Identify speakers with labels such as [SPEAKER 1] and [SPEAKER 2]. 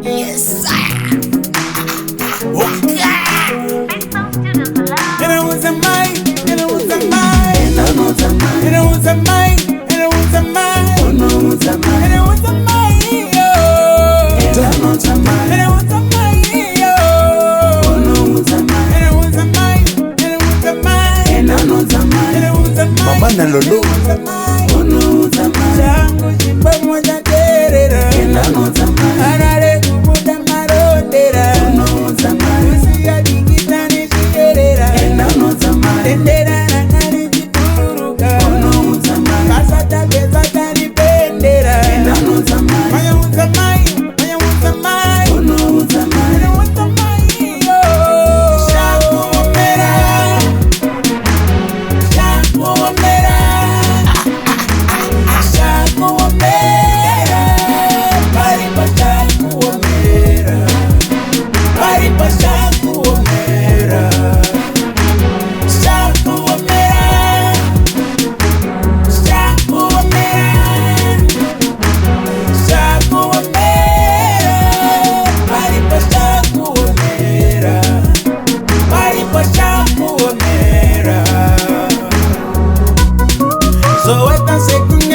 [SPEAKER 1] Yes, sir. Okay. And it was a mine, and it was a mine, and it was a mine, and it was a mine, and it was a mine, and it was a mine, and it was a mine, and it was a mine, and it was a mine, and it was a mine, and it was a mine, and it was a mine, and it was a mine, and it was a mine, Mama na Lolo, Unoudza changu chimbomoja terera, and it was a mine, arare kubuda marondera, Unoudza usiya digitani chierera, and it was a mine, tendera nangari chituruka, Unoudza kasata beza tari bendera, and it was a mine, maya was a mine, maya was a mine, Unoudza and it was a mine, shaku omera, shaku omera, shaku omera, paripa shaku omera, paripa shaku omera, shaku omera, shaku omera, shaku omera, paripa shaku omera, paripa shaku omera. So what I'm saying.